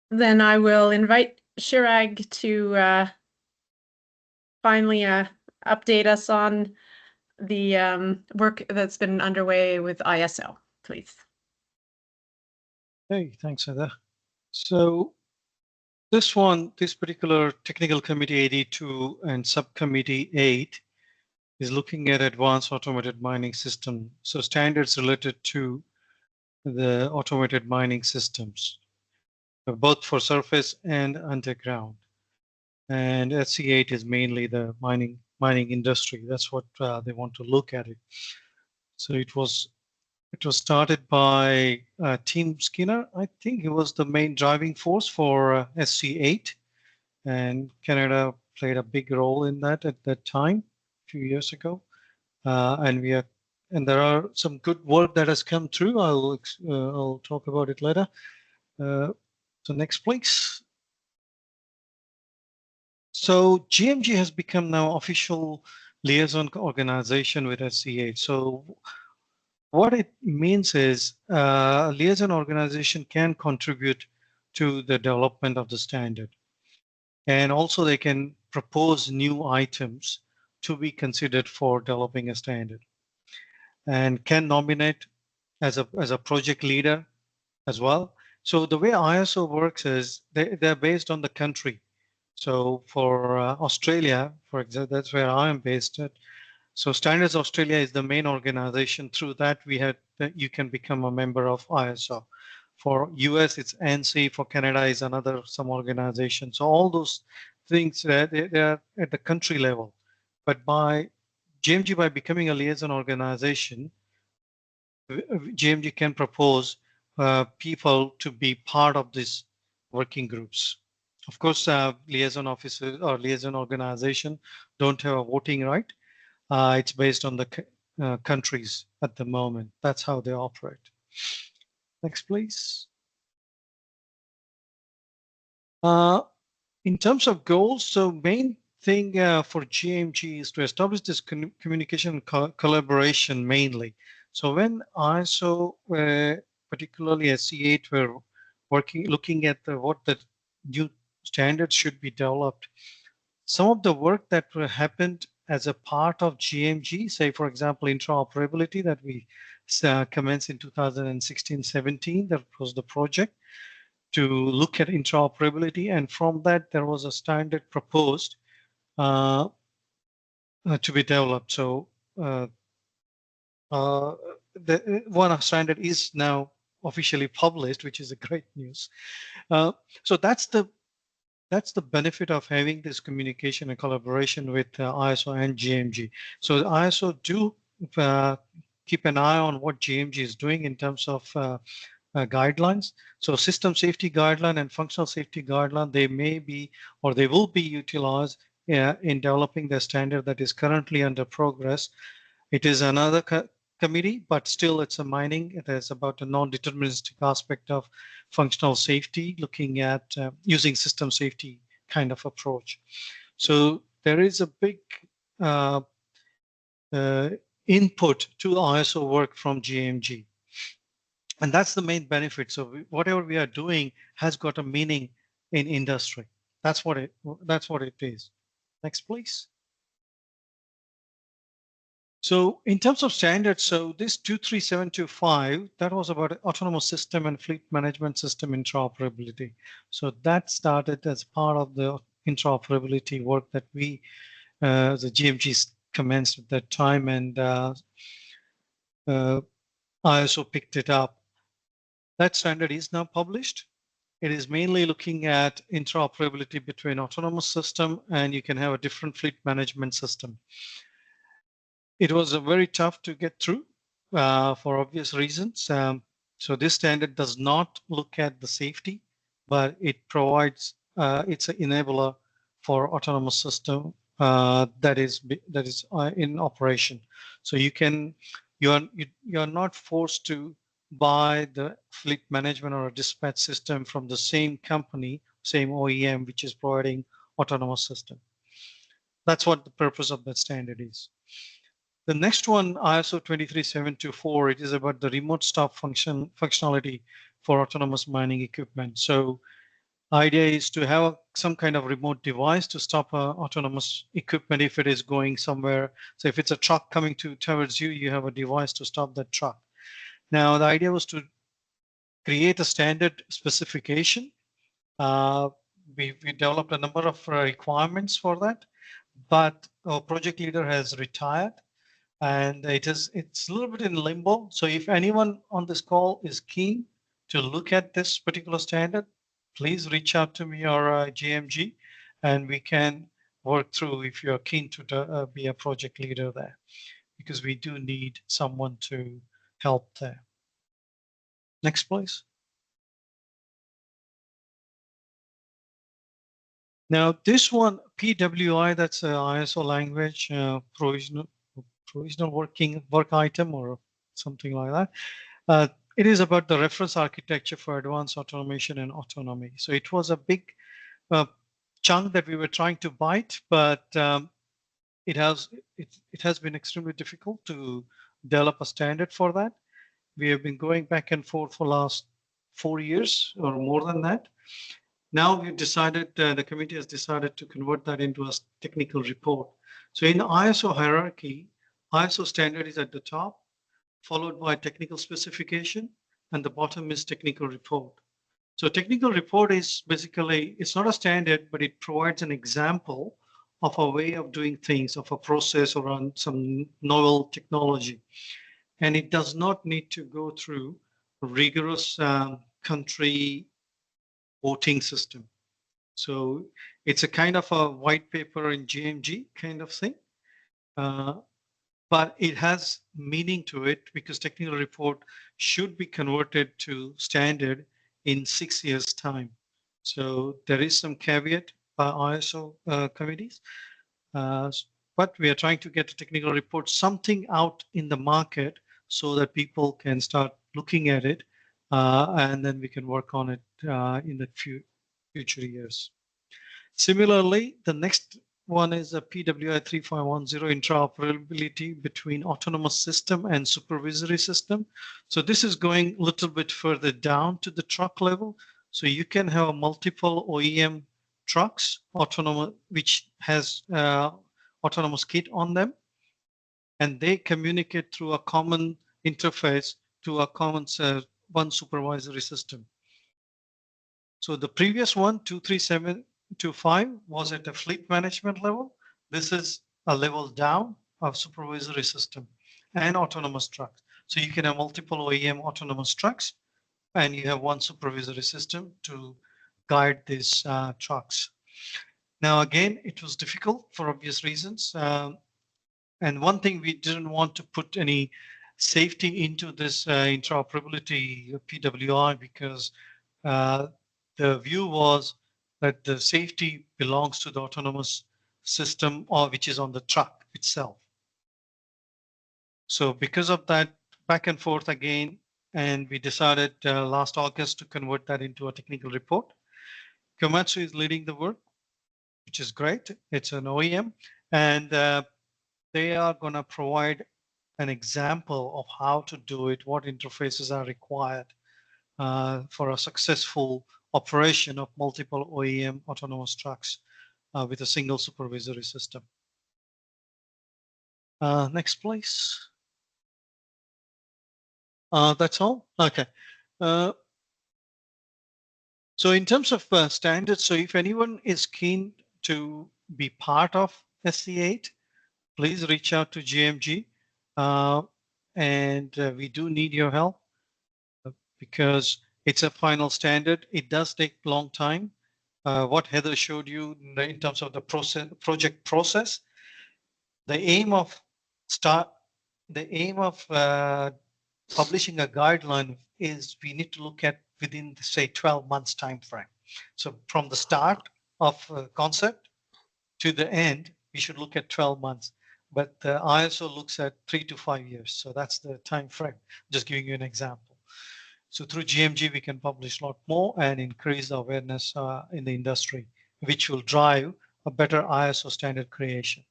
Then I will invite Chirag to finally update us on the work that's been underway with ISO, please. Hey, thanks, Heather. So this particular Technical Committee 82 and Subcommittee 8 is looking at advanced automated mining system. So standards related to the automated mining systems, both for surface and underground. And SC8 is mainly the mining industry. That's what they want to look at it. So it was started by Tim Skinner. I think he was the main driving force for SC8, and Canada played a big role in that at that time, a few years ago. And there are some good work that has come through. I'll talk about it later. So next, please. So GMG has become now official liaison organization with SC8. So what it means is a liaison organization can contribute to the development of the standard. And also they can propose new items to be considered for developing a standard, and can nominate as a project leader as well. So the way ISO works is they're based on the country. So for Australia, for example, that's where I am based at. So Standards Australia is the main organization. Through that, you can become a member of ISO. For US, it's ANSI. For Canada, is some organization. So all those things, they are at the country level. But by GMG, by becoming a liaison organization, GMG can propose people to be part of these working groups. Of course, liaison officers or liaison organization don't have a voting right. It's based on the countries at the moment. That's how they operate. Next, please. In terms of goals, so main thing for GMG is to establish this communication collaboration mainly. So when ISO, particularly SC8, were looking at what the new standards should be developed, some of the work that happened as a part of GMG, say, for example, interoperability that we commenced in 2016-17, that was the project to look at interoperability. And from that, there was a standard proposed to be developed. So the one standard is now officially published, which is a great news. So that's the benefit of having this communication and collaboration with ISO and GMG. So ISO do keep an eye on what GMG is doing in terms of guidelines. So system safety guideline and functional safety guideline, they may be, or they will be utilized in developing the standard that is currently under progress. It is another committee, but still it's a mining. It is about a non-deterministic aspect of functional safety, looking at using system safety kind of approach. So there is a big input to ISO work from GMG. And that's the main benefit. So whatever we are doing has got a meaning in industry. That's what it is. Next, please. So in terms of standards, so this 23725, that was about autonomous system and fleet management system interoperability. So that started as part of the interoperability work that the GMG commenced at that time, and ISO picked it up. That standard is now published. It is mainly looking at interoperability between autonomous system, and you can have a different fleet management system. It was very tough to get through for obvious reasons. So this standard does not look at the safety, but it provides, it's an enabler for autonomous system that is in operation. So you're not forced to buy the fleet management or a dispatch system from the same company, same OEM, which is providing autonomous system. That's what the purpose of that standard is. The next one, ISO 23724, it is about the remote stop functionality for autonomous mining equipment. So Idea is to have some kind of remote device to stop autonomous equipment if it is going somewhere. So if it's a truck coming towards you, you have a device to stop that truck. Now, the idea was to create a standard specification. We developed a number of requirements for that, but our project leader has retired and it's a little bit in limbo. So if anyone on this call is keen to look at this particular standard, please reach out to me or GMG, and we can work through if you're keen to be a project leader there, because we do need someone to help there. Next, please. Now this one, PWI, that's an ISO language, provisional work item or something like that. It is about the reference architecture for advanced automation and autonomy. So it was a big chunk that we were trying to bite, but it has been extremely difficult to develop a standard for that. We have been going back and forth for last 4 years or more than that. Now we've decided, the committee has decided to convert that into a technical report. So in the ISO hierarchy, ISO standard is at the top, followed by technical specification, and the bottom is technical report. So technical report is basically, it's not a standard, but it provides an example of a way of doing things, of a process or on some novel technology. And it does not need to go through a rigorous country voting system. So it's a kind of a white paper in GMG kind of thing. But it has meaning to it because technical report should be converted to standard in 6 years' time. So there is some caveat by ISO committees, but we are trying to get a technical report, something out in the market so that people can start looking at it, and then we can work on it in the future years. Similarly, the next one is a PWI 3510 interoperability between autonomous system and supervisory system. So this is going a little bit further down to the truck level. So you can have multiple OEM trucks, autonomous, which has autonomous kit on them, and they communicate through a common interface to a common one supervisory system. So the previous one, 23725, was at a fleet management level. This is a level down of supervisory system and autonomous trucks. So you can have multiple OEM autonomous trucks, and you have one supervisory system to guide these trucks. Now, again, it was difficult for obvious reasons. And one thing, we didn't want to put any safety into this interoperability PWI because the view was that the safety belongs to the autonomous system or which is on the truck itself. So because of that back and forth again, and we decided last August to convert that into a technical report. Komatsu is leading the work, which is great. It's an OEM, and they are going to provide an example of how to do it, what interfaces are required for a successful operation of multiple OEM autonomous trucks with a single supervisory system. Next, please. That's all? Okay. So in terms of standards, so if anyone is keen to be part of SC8, please reach out to GMG. And we do need your help because it's a final standard. It does take a long time. What Heather showed you in terms of the project process, the aim of publishing a guideline is we need to look at within, say, 12 months time frame. So from the start of concept to the end, we should look at 12 months. But the ISO looks at 3 to 5 years. So that's the time frame. Just giving you an example. So through GMG, we can publish a lot more and increase the awareness in the industry, which will drive a better ISO standard creation.